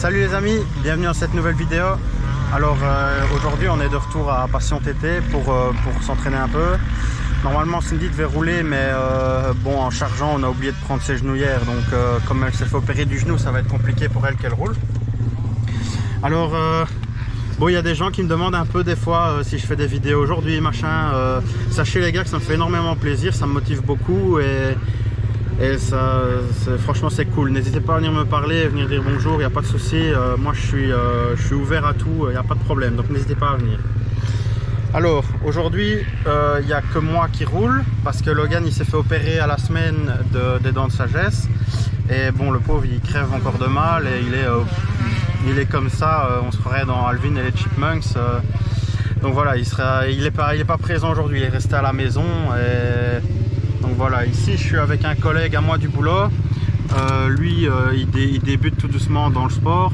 Salut les amis, bienvenue dans cette nouvelle vidéo. Alors aujourd'hui on est de retour à Passion TT pour s'entraîner un peu. Normalement Cindy devait rouler mais bon, en chargeant on a oublié de prendre ses genouillères, donc comme elle s'est fait opérer du genou, ça va être compliqué pour elle qu'elle roule. Alors bon, il y a des gens qui me demandent un peu des fois si je fais des vidéos aujourd'hui machin. Sachez les gars que ça me fait énormément plaisir, ça me motive beaucoup et ça, franchement c'est cool. N'hésitez pas à venir me parler, venir dire bonjour, il n'y a pas de souci. Moi je suis ouvert à tout, il n'y a pas de problème, donc n'hésitez pas à venir. Alors aujourd'hui il n'y a que moi qui roule parce que Logan il s'est fait opérer à la semaine des dents de sagesse. Et bon, le pauvre il crève encore de mal et il est comme ça, on se croirait dans Alvin et les Chipmunks. Donc voilà, il est pas présent aujourd'hui, il est resté à la maison. Donc voilà, ici je suis avec un collègue à moi du boulot. Lui il débute tout doucement dans le sport,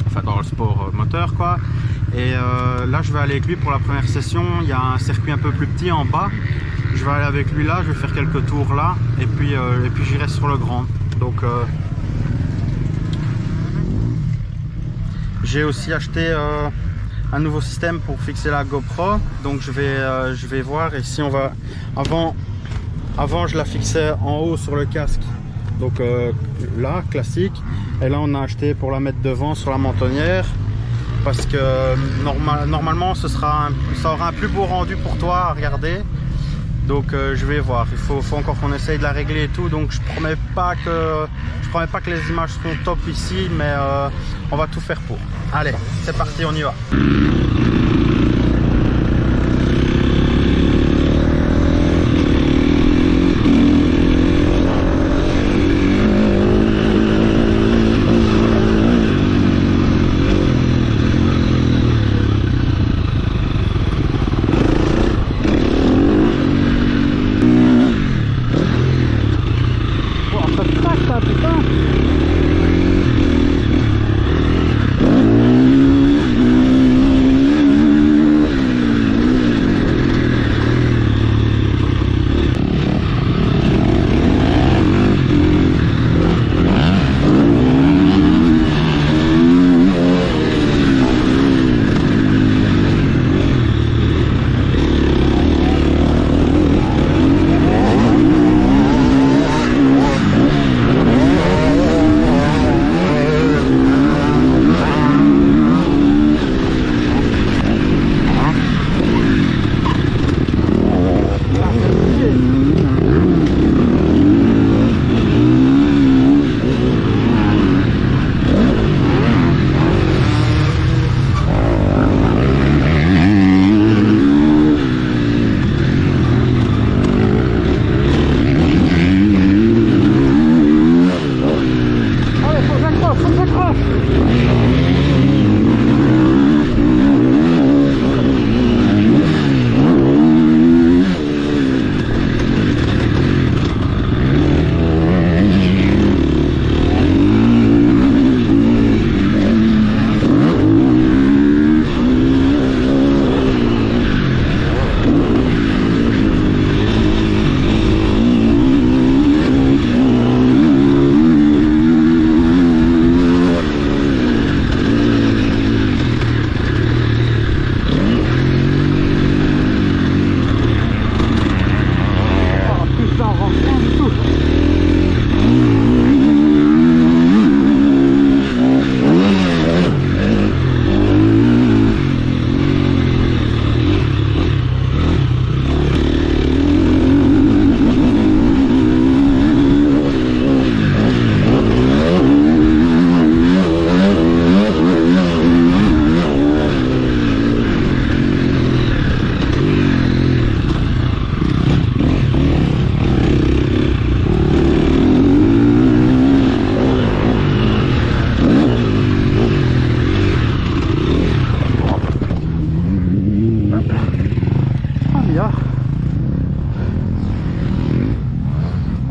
enfin dans le sport moteur quoi. Et là je vais aller avec lui pour la première session. Il y a un circuit un peu plus petit en bas. Je vais aller avec lui là, je vais faire quelques tours là et puis j'irai sur le grand. Donc j'ai aussi acheté un nouveau système pour fixer la GoPro. Donc je vais voir, et si on va avant je la fixais en haut sur le casque, donc là classique, et là on a acheté pour la mettre devant sur la mentonnière parce que normalement ça aura un plus beau rendu pour toi à regarder. Donc je vais voir, il faut encore qu'on essaye de la régler et tout, donc je promets pas que les images seront top ici, mais on va tout faire pour. Allez, c'est parti, on y va.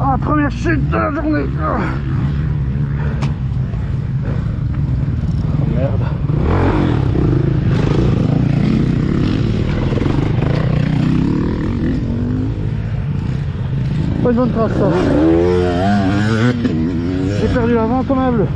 Ah, première chute de la journée. Oh merde. Pas une bonne trace ça. J'ai perdu l'avant comme un bleu.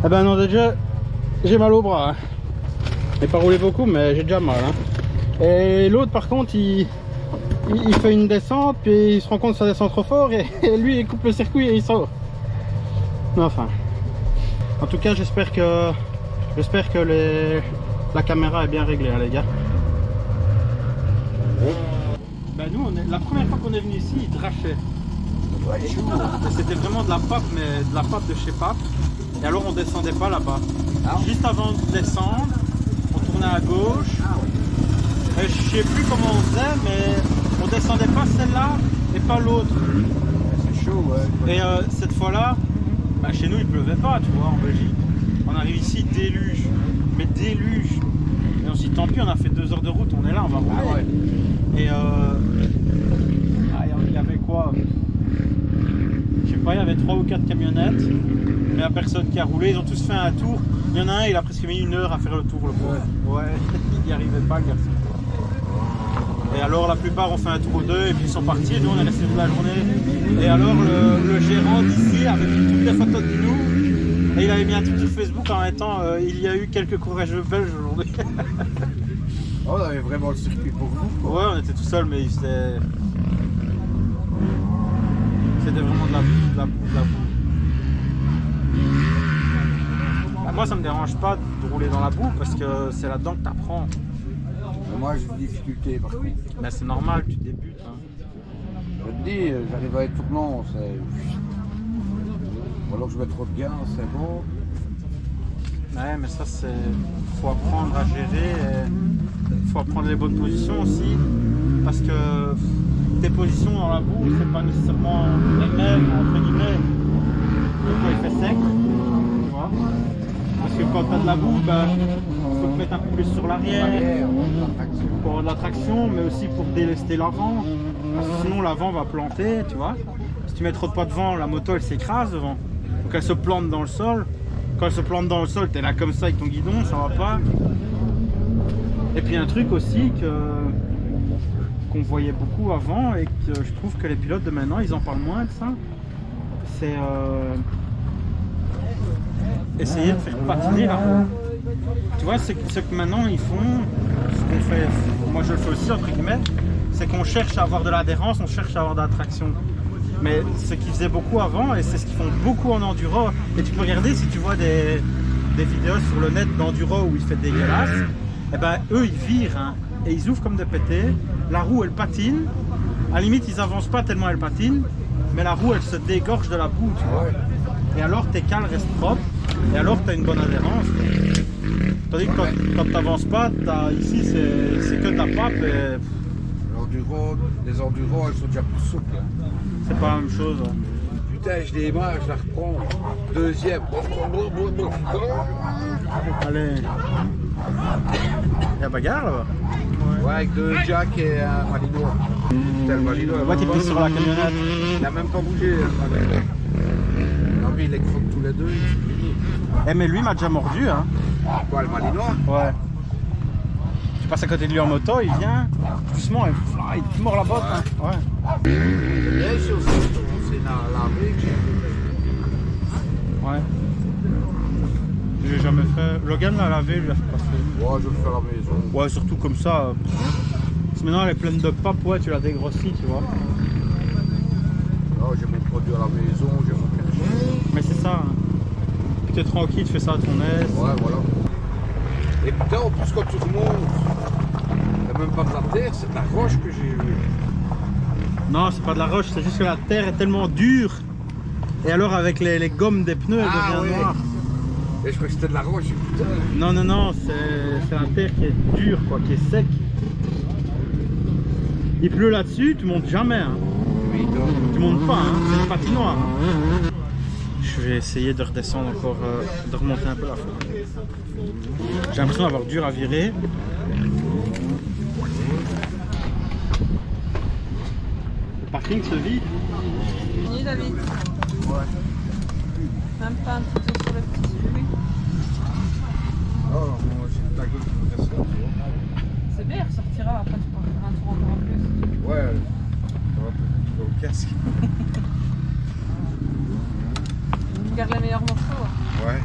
Eh ben non, déjà, j'ai mal au bras. Hein. J'ai pas roulé beaucoup, mais j'ai déjà mal. Hein. Et l'autre, par contre, il fait une descente, puis il se rend compte que ça descend trop fort, et lui, il coupe le circuit et il sort. Enfin. En tout cas, j'espère que la caméra est bien réglée, hein, les gars. Ben nous, la première fois qu'on est venu ici, il drachait. C'était vraiment de la pape, mais de la pape de chez Pape. Et alors on descendait pas là-bas. Juste avant de descendre, on tournait à gauche. Et je sais plus comment on faisait, mais on descendait pas celle-là et pas l'autre. C'est chaud, ouais. Et cette fois-là, bah, chez nous il pleuvait pas, tu vois, en Belgique. On arrive ici, déluge, mais déluge. Et on s'est dit tant pis, on a fait 2 heures de route, on est là, on va rouler. Ouais. Et il y avait quoi? Je sais pas, il y avait 3 ou 4 camionnettes, mais il n'y a personne qui a roulé, ils ont tous fait un tour. Il y en a un, il a presque mis 1 heure à faire le tour, le pauvre. Ouais, il n'y arrivait pas, le garçon. Et alors la plupart ont fait un tour ou 2 et puis ils sont partis, et nous on est restés toute la journée. Et alors le gérant d'ici avait mis toutes les photos de nous, et il avait mis un truc sur Facebook en mettant il y a eu quelques courageux belges aujourd'hui. Oh, on avait vraiment le circuit pour vous, quoi. Ouais, on était tout seul, mais c'était vraiment de la boue. Bah, moi, ça me dérange pas de rouler dans la boue parce que c'est là-dedans que tu apprends. Mais moi, j'ai des difficultés, par contre. Mais c'est normal, tu débutes. Hein. Je te dis, j'arrive à être tournant, c'est... Ou alors je mets trop de gain, c'est bon. Ouais, mais ça, c'est... faut apprendre à gérer, il faut apprendre les bonnes positions aussi, parce que tes positions dans la boue, c'est pas nécessairement les mêmes, entre guillemets, quand il fait sec, tu vois. Parce que quand tu as de la boue, ben, il faut te mettre un peu plus sur l'arrière, pour avoir de la traction, mais aussi pour délester l'avant, parce que sinon l'avant va planter, tu vois. Si tu mets trop de poids devant, la moto elle s'écrase devant, donc elle se plante dans le sol. Quand elle se plante dans le sol, t'es là comme ça avec ton guidon, ça va pas. Et puis un truc aussi qu'on voyait beaucoup avant et que je trouve que les pilotes de maintenant, ils en parlent moins de ça. C'est essayer de faire patiner la roue. Tu vois, ce que maintenant ils font, ce qu'on fait, moi je le fais aussi entre guillemets, c'est qu'on cherche à avoir de l'adhérence, on cherche à avoir de la traction. Mais ce qu'ils faisaient beaucoup avant, et c'est ce qu'ils font beaucoup en enduro, et tu peux regarder si tu vois des vidéos sur le net d'enduro où il fait dégueulasse, et ben eux ils virent, hein, et ils ouvrent comme des pétés, la roue elle patine, à la limite ils avancent pas tellement elle patine, mais la roue elle se dégorge de la boue, tu vois. Et alors tes cales restent propres, et alors tu as une bonne adhérence. Tandis que quand tu n'avances pas, ici c'est que ta pape et... Les enduros, elles sont déjà plus souples. Hein. C'est pas la même chose. Ouais. Putain, je démarre, je la reprends. Deuxième. Allez. Il y a bagarre là-bas. Ouais, avec 2 jacks et un malinois. Putain, le malinois. Ouais, tu pisses sur la camionnette. Il n'a même pas bougé. Non, mais il les croque tous les deux. Eh, mais lui m'a déjà mordu. Hein. Quoi, le malinois? Ouais. Je passe à côté de lui en moto, il vient doucement, il te mord la botte. Hein. Ouais. Bien sûr, c'est lavé que j'ai fait. Ouais. J'ai jamais fait. Logan l'a lavé, lui a fait passer. Ouais, je le fais à la maison. Ouais, surtout comme ça. Si maintenant elle est pleine de pape, ouais, tu la dégrossis, tu vois. Oh, j'ai mon produit à la maison, j'ai mon cachet. Mais c'est ça. Hein. Tu es tranquille, tu fais ça à ton aise. Ouais, voilà. Et putain, en plus, quand tu remontes, c'est même pas de la terre, c'est de la roche que j'ai eu. Non, c'est pas de la roche, c'est juste que la terre est tellement dure. Et alors, avec les gommes des pneus, elle devient noire. Et je crois que c'était de la roche, putain. Non, non, non, c'est la terre qui est dure, quoi, qui est sec. Il pleut là-dessus, tu montes jamais. Hein. Oui, tu montes pas, hein. C'est une patinoire. Hein. Je vais essayer de redescendre encore, de remonter un peu la fois. J'ai l'impression d'avoir dur à virer. Le parking se vide. Fini David. Ouais. Même pas un petit tour sur le petit circuit. Oh, moi j'ai la gueule qui me reste là, tu vois. C'est bien, il ressortira, après tu pourras faire un tour encore en plus. Ouais, ça va peut-être dans le casque. Tu gardes les meilleurs morceaux. Ouais.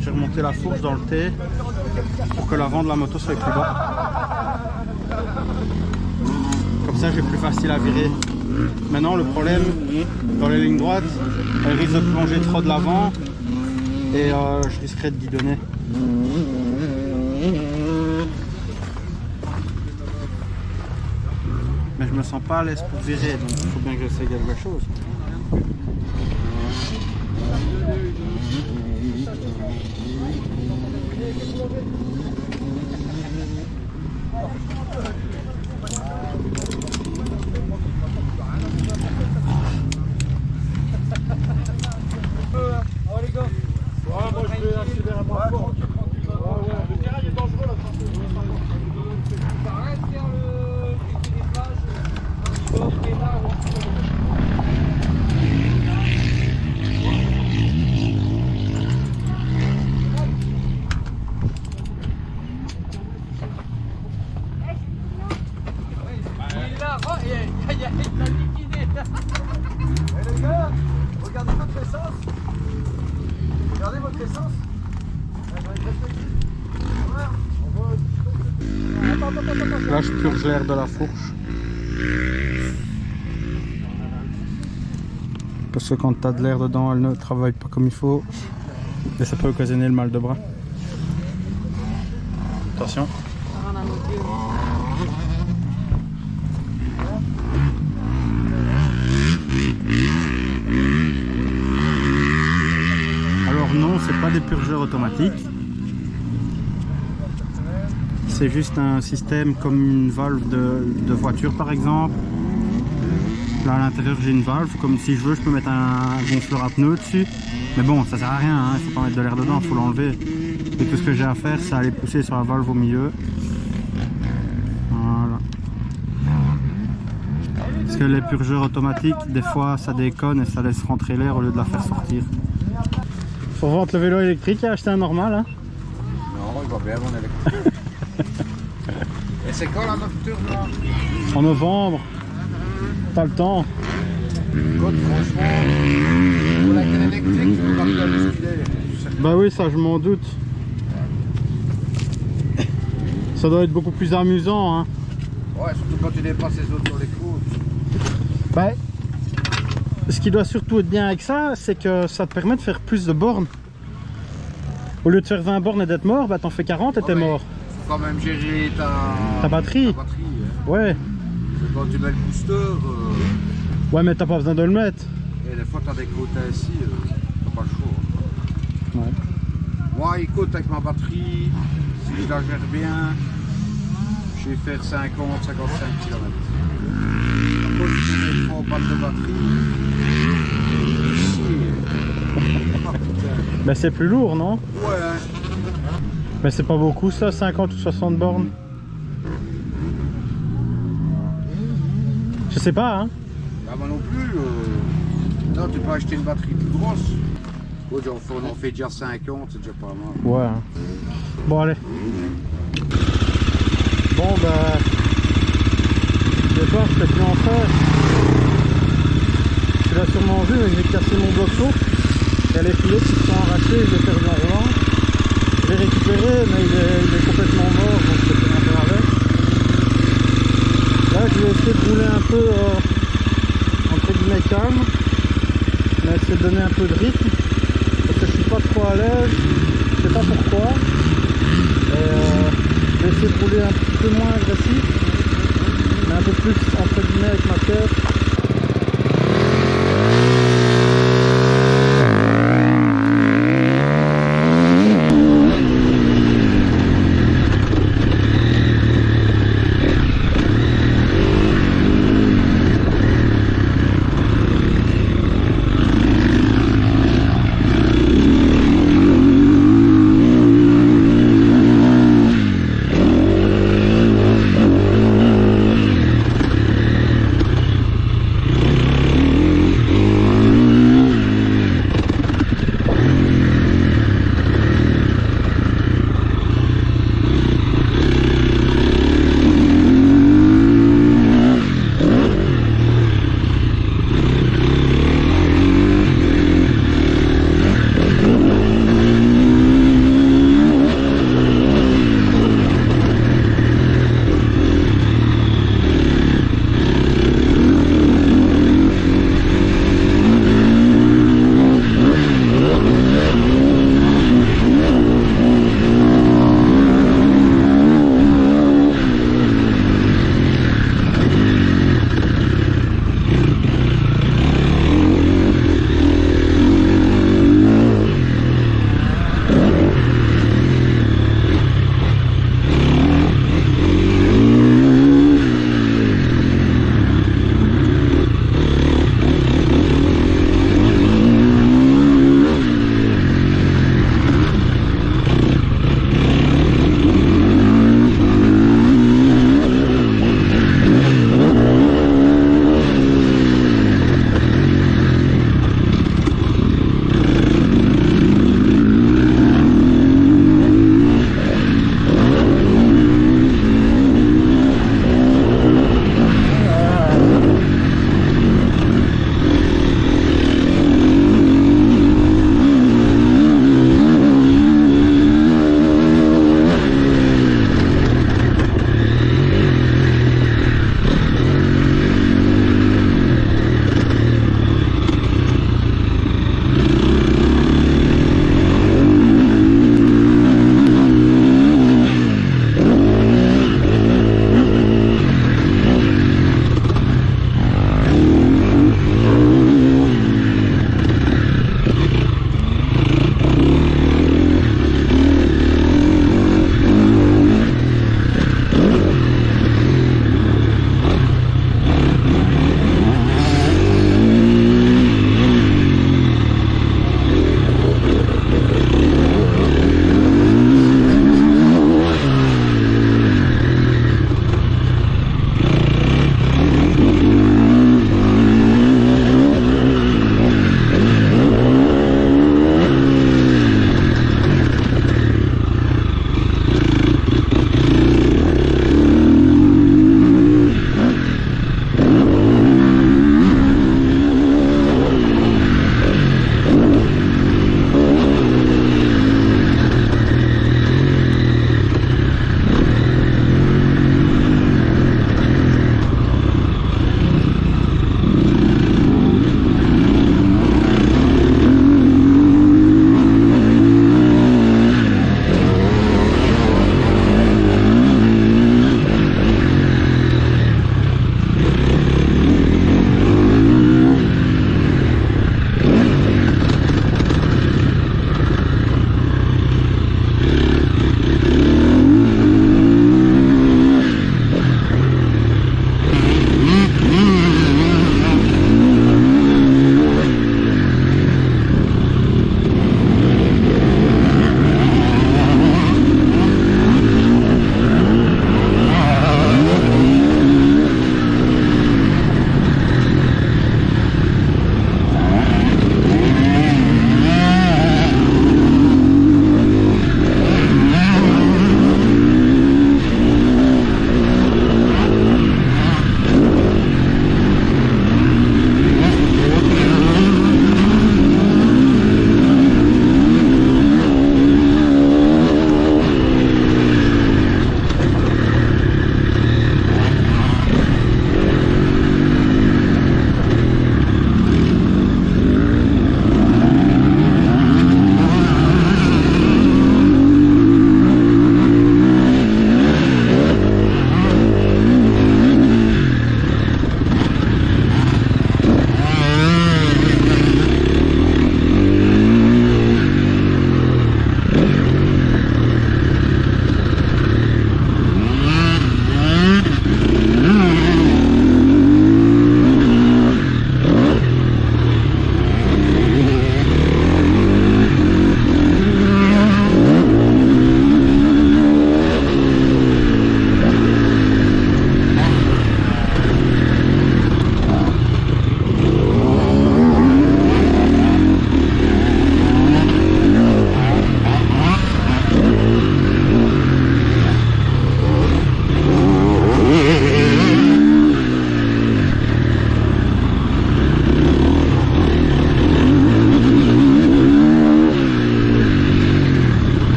j'ai remonté la fourche dans le T pour que l'avant de la moto soit plus bas. Comme ça j'ai plus facile à virer. Maintenant le problème dans les lignes droites, elle risque de plonger trop de l'avant et je risquerais de guidonner. Mais je me sens pas à l'aise pour virer, donc il faut bien que j'essaie quelque chose. Regardez votre essence. Regardez votre essence. Là je purge l'air de la fourche. Parce que quand tu as de l'air dedans, elle ne travaille pas comme il faut. Et ça peut occasionner le mal de bras. Attention. Alors non, c'est pas des purgeurs automatiques. C'est juste un système comme une valve de voiture par exemple. Là à l'intérieur j'ai une valve, comme si je veux je peux mettre un gonfleur à pneus dessus. Mais bon, ça sert à rien, hein. Il faut pas mettre de l'air dedans, il faut l'enlever. Et tout ce que j'ai à faire c'est aller pousser sur la valve au milieu. Voilà. Parce que les purgeurs automatiques, des fois ça déconne et ça laisse rentrer l'air au lieu de la faire sortir. Faut vendre le vélo électrique et acheter un normal, hein. Non, il va bien mon électrique. Et c'est quand la nocturne là? En novembre, t'as le temps. Écoute, franchement, pour la canne électrique, tu peux partir à l'esquiler. Bah oui, ça je m'en doute. Ça doit être beaucoup plus amusant, hein. Ouais, surtout quand tu dépasses les autres sur les côtes. Bah, ce qui doit surtout être bien avec ça, c'est que ça te permet de faire plus de bornes. Au lieu de faire 20 bornes et d'être mort, bah t'en fais 40 et t'es mort. Faut quand même gérer Ta batterie. hein. Ouais. Et quand tu mets le booster, Ouais, mais t'as pas besoin de le mettre. et des fois t'as des quotas ici, t'as pas le choix. Ouais. Moi, écoute, avec ma batterie, si je la gère bien, je vais faire 50-55 km. Par contre, si j'ai trop pas de batterie, ici, ah putain. Bah c'est plus lourd, non? Ouais, hein. Mais c'est pas beaucoup ça, 50 ou 60 bornes. Je sais pas, hein. Bah, moi non plus. Non, tu peux acheter une batterie plus grosse. Oh, on en fait déjà 50, c'est déjà pas mal. Ouais. Hein. Bon, allez. Bon, bah. Je sais pas, je sais plus en faire. Tu l'as sûrement vu, mais j'ai cassé mon bloc chaud. Il y a les filets qui se sont arrachés, je l'ai perdu en roulant. Je l'ai récupéré, mais il est complètement mort, donc je peux rien faire avec. Là, je vais essayer de rouler un peu entre guillemets calme. Mais essayer de donner un peu de rythme. Parce que je suis pas trop à l'aise. Je sais pas pourquoi. Je vais essayer de rouler un petit peu moins agressif. Mais un peu plus entre guillemets avec ma tête.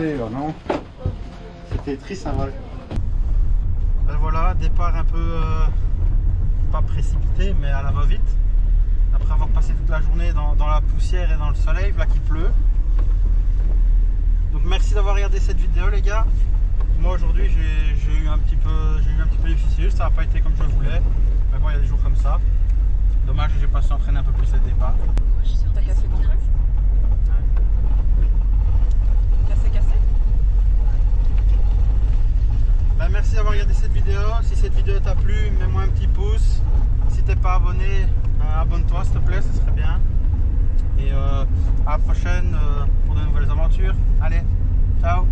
passé, non? C'était triste, ça va. Ben voilà, départ un peu pas précipité, mais à la va-vite. Après avoir passé toute la journée dans la poussière et dans le soleil, voilà qu'il pleut. Donc merci d'avoir regardé cette vidéo, les gars. Moi aujourd'hui j'ai eu un petit peu difficile, ça n'a pas été comme je voulais. Mais bon, il y a des jours comme ça. Dommage que j'ai pas su entraîner un peu plus le départ. T'as cassé ton truc? Cassé? Ben, merci d'avoir regardé cette vidéo. Si cette vidéo t'a plu, mets-moi un petit pouce. Si t'es pas abonné, abonne-toi s'il te plaît, ce serait bien. Et à la prochaine pour de nouvelles aventures. Allez, ciao!